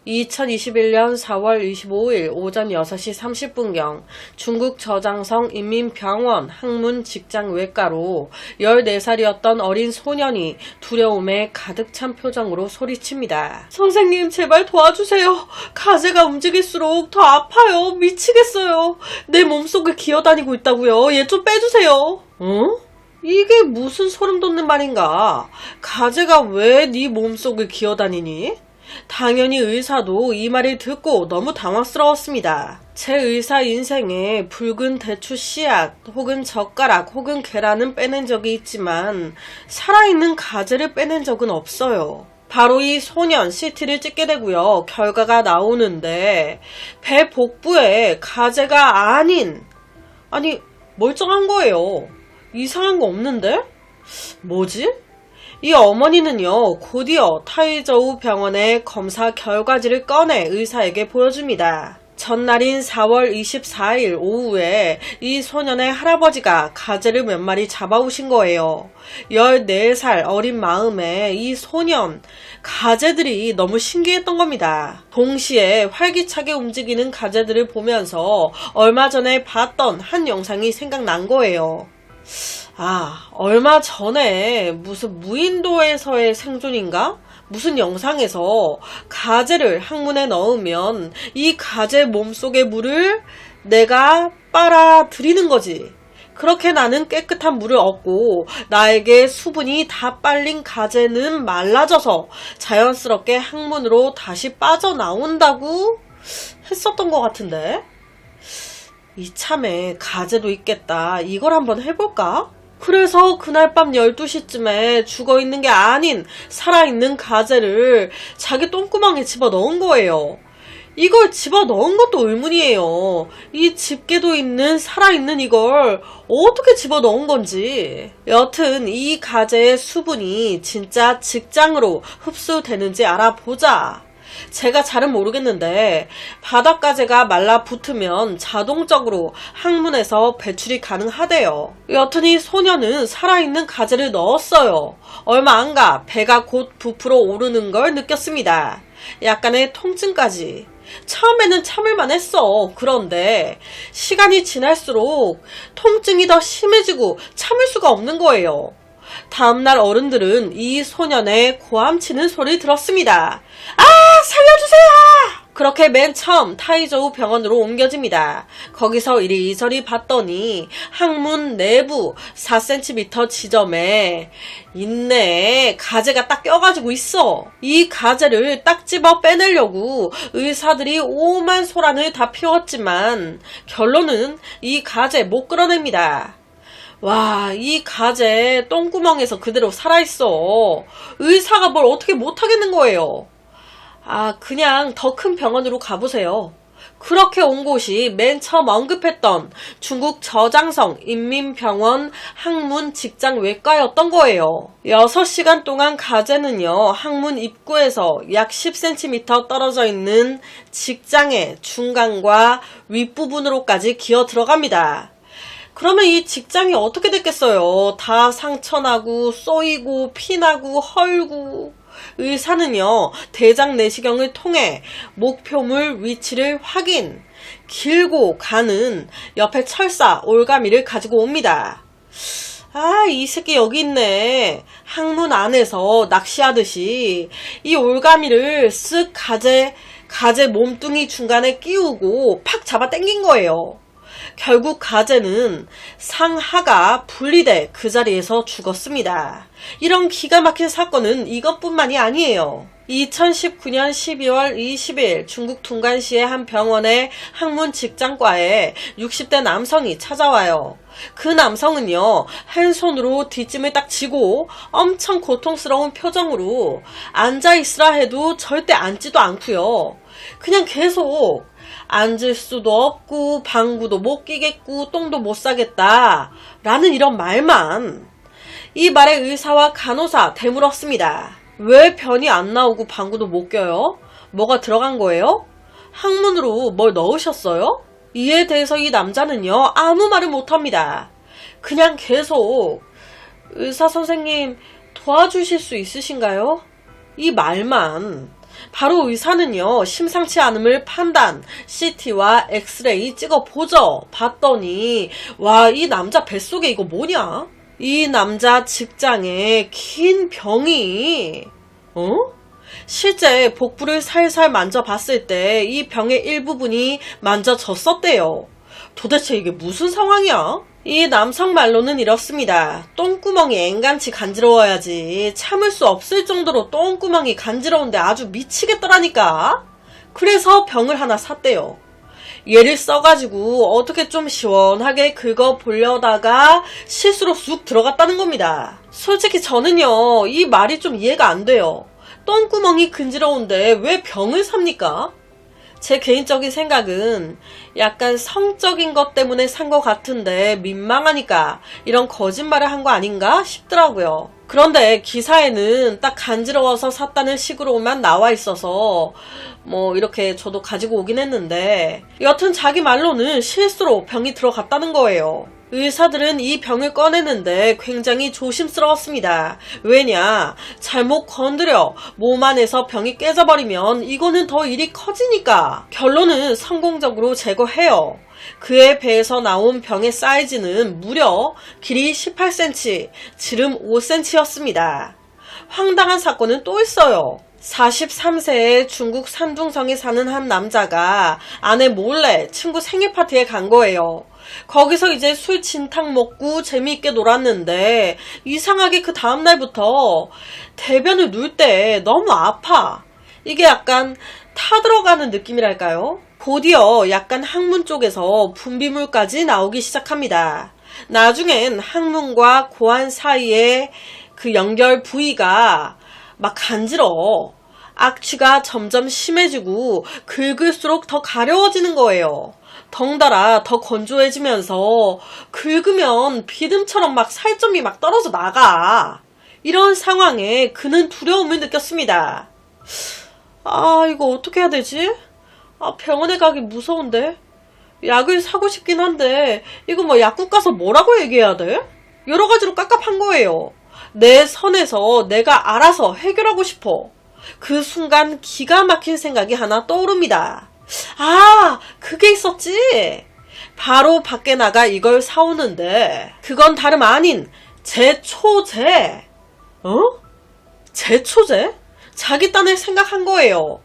2021년 4월 25일 오전 6시 30분경 중국 저장성 인민병원 항문 직장 외과로 14살이었던 어린 소년이 두려움에 가득 찬 표정으로 소리칩니다. 선생님, 제발 도와주세요. 가재가 움직일수록 더 아파요. 미치겠어요. 내 몸속을 기어다니고 있다고요. 얘 좀 빼주세요. 응? 이게 무슨 소름 돋는 말인가? 가재가 왜 네 몸속을 기어다니니? 당연히 의사도 이 말을 듣고 너무 당황스러웠습니다. 제 의사 인생에 붉은 대추 씨앗 혹은 젓가락 혹은 계란은 빼낸 적이 있지만 살아있는 가재를 빼낸 적은 없어요. 바로 이 소년 CT를 찍게 되고요. 결과가 나오는데 배 복부에 가재가 아니 멀쩡한 거예요. 이상한 거 없는데? 뭐지? 이 어머니는요, 곧이어 타이저우 병원의 검사 결과지를 꺼내 의사에게 보여줍니다. 전날인 4월 24일 오후에 이 소년의 할아버지가 가재를 몇 마리 잡아오신 거예요. 14살 어린 마음에 이 소년, 가재들이 너무 신기했던 겁니다. 동시에 활기차게 움직이는 가재들을 보면서 얼마 전에 봤던 한 영상이 생각난 거예요. 얼마 전에 무슨 무인도에서의 생존인가? 무슨 영상에서 가재를 항문에 넣으면 이 가재 몸속의 물을 내가 빨아들이는 거지. 그렇게 나는 깨끗한 물을 얻고 나에게 수분이 다 빨린 가재는 말라져서 자연스럽게 항문으로 다시 빠져나온다고 했었던 것 같은데? 이참에 가재도 있겠다. 이걸 한번 해볼까? 그래서 그날 밤 12시쯤에 죽어있는 게 아닌 살아있는 가재를 자기 똥구멍에 집어넣은 거예요. 이걸 집어넣은 것도 의문이에요. 이 집게도 있는 살아있는 이걸 어떻게 집어넣은 건지. 여튼 이 가재의 수분이 진짜 직장으로 흡수되는지 알아보자. 제가 잘은 모르겠는데 바닷가재가 말라붙으면 자동적으로 항문에서 배출이 가능하대요. 여튼 이 소녀는 살아있는 가재를 넣었어요. 얼마 안 가 배가 곧 부풀어 오르는 걸 느꼈습니다. 약간의 통증까지. 처음에는 참을만 했어. 그런데 시간이 지날수록 통증이 더 심해지고 참을 수가 없는 거예요. 다음날 어른들은 이 소년의 고함치는 소리를 들었습니다. 살려주세요! 그렇게 맨 처음 타이저우 병원으로 옮겨집니다. 거기서 이리저리 봤더니 항문 내부 4cm 지점에 있네. 가재가 딱 껴가지고 있어. 이 가재를 딱 집어 빼내려고 의사들이 오만 소란을 다 피웠지만 결론은 이 가재 못 끌어냅니다. 와, 이 가재 똥구멍에서 그대로 살아있어. 의사가 뭘 어떻게 못하겠는 거예요. 그냥 더 큰 병원으로 가보세요. 그렇게 온 곳이 맨 처음 언급했던 중국 저장성 인민병원 항문 직장 외과였던 거예요. 6시간 동안 가재는요, 항문 입구에서 약 10cm 떨어져 있는 직장의 중간과 윗부분으로까지 기어 들어갑니다. 그러면 이 직장이 어떻게 됐겠어요? 다 상처나고 쏘이고 피나고 헐고. 의사는요, 대장 내시경을 통해 목표물 위치를 확인, 길고 가는 옆에 철사 올가미를 가지고 옵니다. 이 새끼 여기 있네. 항문 안에서 낚시하듯이 이 올가미를 쓱 가재 몸뚱이 중간에 끼우고 팍 잡아 당긴 거예요. 결국 가재는 상하가 분리돼 그 자리에서 죽었습니다. 이런 기가 막힌 사건은 이것뿐만이 아니에요. 2019년 12월 20일 중국 둥간시의 한 병원의 항문 직장과에 60대 남성이 찾아와요. 그 남성은요, 한 손으로 뒷짐을 딱 쥐고 엄청 고통스러운 표정으로 앉아있으라 해도 절대 앉지도 않고요. 그냥 계속 앉을 수도 없고 방구도 못 끼겠고 똥도 못 싸겠다 라는 이런 말만. 이 말에 의사와 간호사 되물었습니다. 왜 변이 안 나오고 방구도 못 껴요? 뭐가 들어간 거예요? 항문으로 뭘 넣으셨어요? 이에 대해서 이 남자는요, 아무 말을 못합니다. 그냥 계속 의사 선생님 도와주실 수 있으신가요? 이 말만. 바로 의사는요, 심상치 않음을 판단, CT와 엑스레이 찍어보죠. 봤더니, 와, 이 남자 뱃속에 이거 뭐냐? 이 남자 직장에 긴 병이, 실제 복부를 살살 만져봤을 때 이 병의 일부분이 만져졌었대요. 도대체 이게 무슨 상황이야? 이 남성 말로는 이렇습니다. 똥구멍이 앵간치 간지러워야지. 참을 수 없을 정도로 똥구멍이 간지러운데 아주 미치겠더라니까. 그래서 병을 하나 샀대요. 얘를 써가지고 어떻게 좀 시원하게 긁어보려다가 실수로 쑥 들어갔다는 겁니다. 솔직히 저는요, 이 말이 좀 이해가 안 돼요. 똥구멍이 근지러운데 왜 병을 삽니까? 제 개인적인 생각은 약간 성적인 것 때문에 산 것 같은데 민망하니까 이런 거짓말을 한 거 아닌가 싶더라고요. 그런데 기사에는 딱 간지러워서 샀다는 식으로만 나와 있어서 뭐 이렇게 저도 가지고 오긴 했는데, 여튼 자기 말로는 실수로 병이 들어갔다는 거예요. 의사들은 이 병을 꺼내는데 굉장히 조심스러웠습니다. 왜냐, 잘못 건드려 몸 안에서 병이 깨져버리면 이거는 더 일이 커지니까. 결론은 성공적으로 제거해요. 그의 배에서 나온 병의 사이즈는 무려 길이 18cm, 지름 5cm였습니다. 황당한 사건은 또 있어요. 43세의 중국 산둥성에 사는 한 남자가 아내 몰래 친구 생일 파티에 간 거예요. 거기서 이제 술 진탕 먹고 재미있게 놀았는데 이상하게 그 다음날부터 대변을 누울 때 너무 아파. 이게 약간 타들어가는 느낌이랄까요? 곧이어 약간 항문 쪽에서 분비물까지 나오기 시작합니다. 나중엔 항문과 고환 사이에 그 연결 부위가 막 간지러워. 악취가 점점 심해지고 긁을수록 더 가려워지는 거예요. 덩달아 더 건조해지면서 긁으면 비듬처럼 막 살점이 막 떨어져 나가. 이런 상황에 그는 두려움을 느꼈습니다. 아, 이거 어떻게 해야 되지? 병원에 가기 무서운데? 약을 사고 싶긴 한데 이거 뭐 약국 가서 뭐라고 얘기해야 돼? 여러 가지로 깝깝한 거예요. 내 선에서 내가 알아서 해결하고 싶어. 그 순간 기가 막힌 생각이 하나 떠오릅니다. 아, 그게 있었지. 바로 밖에 나가 이걸 사오는데 그건 다름 아닌 제초제. 제초제? 자기 딴을 생각한 거예요.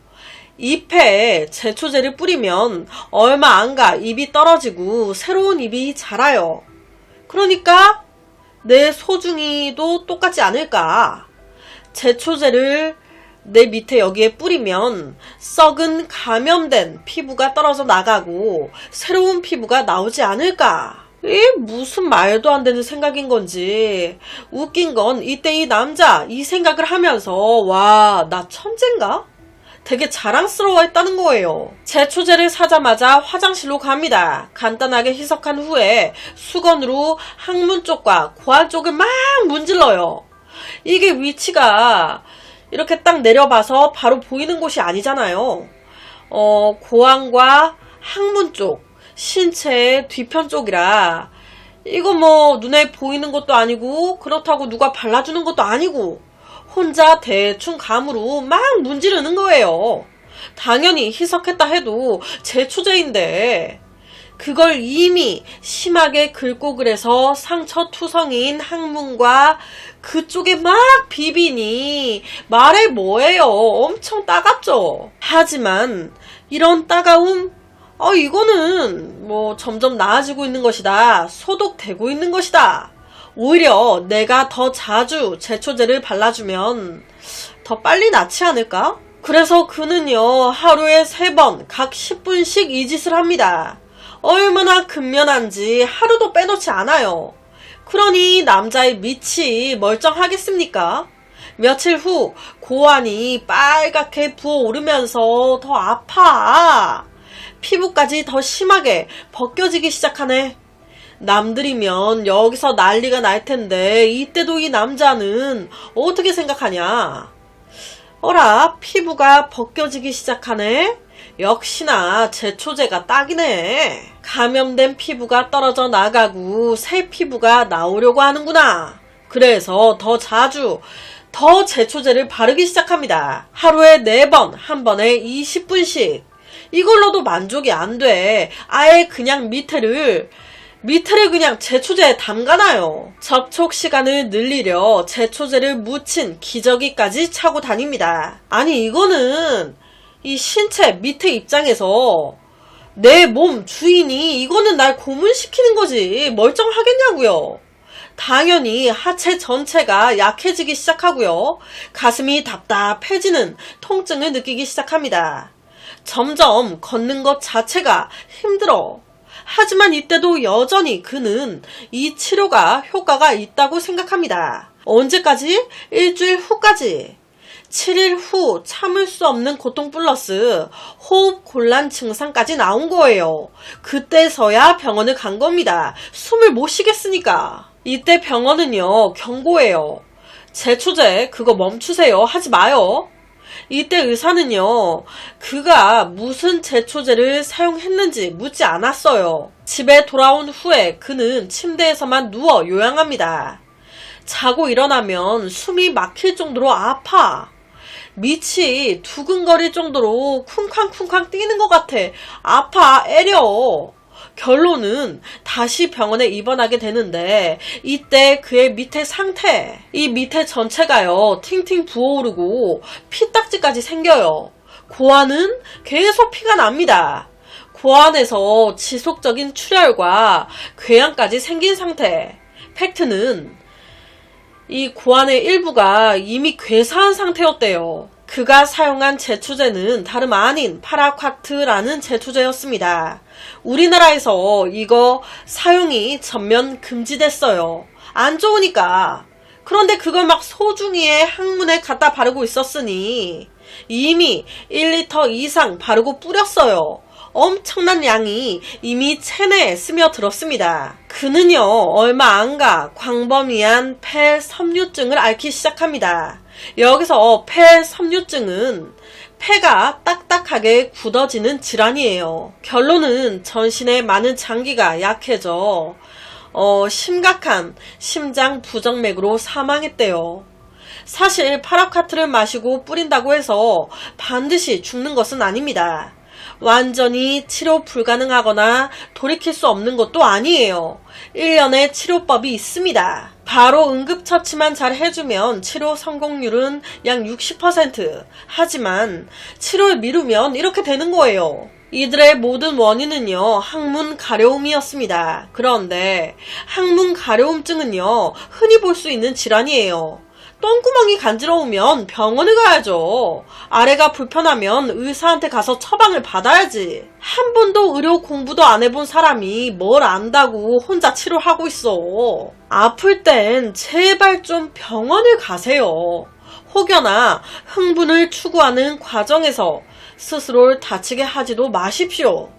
잎에 제초제를 뿌리면 얼마 안 가 잎이 떨어지고 새로운 잎이 자라요. 그러니까 내 소중이도 똑같지 않을까. 제초제를 내 밑에 여기에 뿌리면 썩은 감염된 피부가 떨어져 나가고 새로운 피부가 나오지 않을까. 이게 무슨 말도 안 되는 생각인 건지. 웃긴 건 이때 이 남자 이 생각을 하면서 와, 나 천재인가? 되게 자랑스러워했다는 거예요. 제초제를 사자마자 화장실로 갑니다. 간단하게 희석한 후에 수건으로 항문 쪽과 고환 쪽을 막 문질러요. 이게 위치가 이렇게 딱 내려봐서 바로 보이는 곳이 아니잖아요. 고환과 항문 쪽, 신체의 뒤편 쪽이라 이거 뭐 눈에 보이는 것도 아니고 그렇다고 누가 발라주는 것도 아니고 혼자 대충 감으로 막 문지르는 거예요. 당연히 희석했다 해도 제초제인데 그걸 이미 심하게 긁고 그래서 상처 투성인 항문과 그쪽에 막 비비니 말해 뭐예요. 엄청 따갑죠. 하지만 이런 따가움, 이거는 뭐 점점 나아지고 있는 것이다. 소독되고 있는 것이다. 오히려 내가 더 자주 제초제를 발라주면 더 빨리 낫지 않을까? 그래서 그는요, 하루에 3번 각 10분씩 이 짓을 합니다. 얼마나 근면한지 하루도 빼놓지 않아요. 그러니 남자의 밑이 멀쩡하겠습니까? 며칠 후 고환이 빨갛게 부어오르면서 더 아파. 피부까지 더 심하게 벗겨지기 시작하네. 남들이면 여기서 난리가 날 텐데 이때도 이 남자는 어떻게 생각하냐? 어라, 피부가 벗겨지기 시작하네? 역시나 제초제가 딱이네. 감염된 피부가 떨어져 나가고 새 피부가 나오려고 하는구나. 그래서 더 자주 더 제초제를 바르기 시작합니다. 하루에 4번, 한 번에 20분씩. 이걸로도 만족이 안 돼. 아예 그냥 밑에를 그냥 제초제에 담가놔요. 접촉 시간을 늘리려 제초제를 묻힌 기저귀까지 차고 다닙니다. 아니 이거는 이 신체 밑에 입장에서 내 몸 주인이 이거는 날 고문시키는 거지 멀쩡하겠냐고요. 당연히 하체 전체가 약해지기 시작하고요. 가슴이 답답해지는 통증을 느끼기 시작합니다. 점점 걷는 것 자체가 힘들어. 하지만 이때도 여전히 그는 이 치료가 효과가 있다고 생각합니다. 언제까지? 일주일 후까지. 7일 후 참을 수 없는 고통 플러스 호흡 곤란 증상까지 나온 거예요. 그때서야 병원을 간 겁니다. 숨을 못 쉬겠으니까. 이때 병원은요, 경고해요. 제초제 그거 멈추세요. 하지 마요. 이때 의사는요, 그가 무슨 제초제를 사용했는지 묻지 않았어요. 집에 돌아온 후에 그는 침대에서만 누워 요양합니다. 자고 일어나면 숨이 막힐 정도로 아파. 밑이 두근거릴 정도로 쿵쾅쿵쾅 뛰는 것 같아. 아파, 애려. 결론은 다시 병원에 입원하게 되는데 이때 그의 밑에 상태, 이 밑에 전체가요 팅팅 부어오르고 피딱지까지 생겨요. 고환은 계속 피가 납니다. 고환에서 지속적인 출혈과 궤양까지 생긴 상태. 팩트는 이 고환의 일부가 이미 괴사한 상태였대요. 그가 사용한 제초제는 다름 아닌 파라콰트라는 제초제였습니다. 우리나라에서 이거 사용이 전면 금지됐어요. 안 좋으니까. 그런데 그걸 막 소중히의 항문에 갖다 바르고 있었으니 이미 1리터 이상 바르고 뿌렸어요. 엄청난 양이 이미 체내에 스며들었습니다. 그는요 얼마 안가 광범위한 폐 섬유증을 앓기 시작합니다. 여기서 폐 섬유증은 폐가 딱딱하게 굳어지는 질환이에요. 결론은 전신의 많은 장기가 약해져 심각한 심장 부정맥으로 사망했대요. 사실 파라콰트를 마시고 뿌린다고 해서 반드시 죽는 것은 아닙니다. 완전히 치료 불가능하거나 돌이킬 수 없는 것도 아니에요. 1년의 치료법이 있습니다. 바로 응급처치만 잘 해주면 치료 성공률은 약 60%. 하지만 치료를 미루면 이렇게 되는 거예요. 이들의 모든 원인은요, 항문 가려움이었습니다. 그런데 항문 가려움증은요, 흔히 볼 수 있는 질환이에요. 똥구멍이 간지러우면 병원을 가야죠. 아래가 불편하면 의사한테 가서 처방을 받아야지. 한 번도 의료 공부도 안 해본 사람이 뭘 안다고 혼자 치료하고 있어. 아플 땐 제발 좀 병원을 가세요. 혹여나 흥분을 추구하는 과정에서 스스로를 다치게 하지도 마십시오.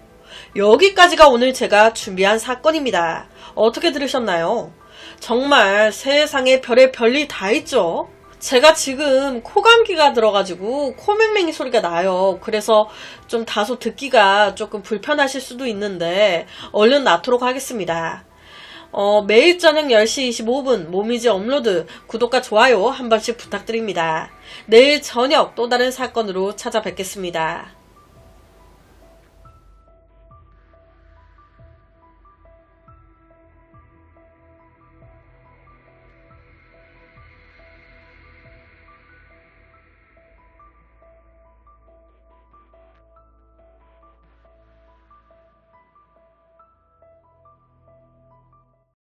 여기까지가 오늘 제가 준비한 사건입니다. 어떻게 들으셨나요? 정말 세상에 별의 별일 다 있죠. 제가 지금 코감기가 들어가지고 코맹맹이 소리가 나요. 그래서 좀 다소 듣기가 조금 불편하실 수도 있는데 얼른 낫도록 하겠습니다. 매일 저녁 10시 25분 모미지 업로드 구독과 좋아요 한 번씩 부탁드립니다. 내일 저녁 또 다른 사건으로 찾아뵙겠습니다.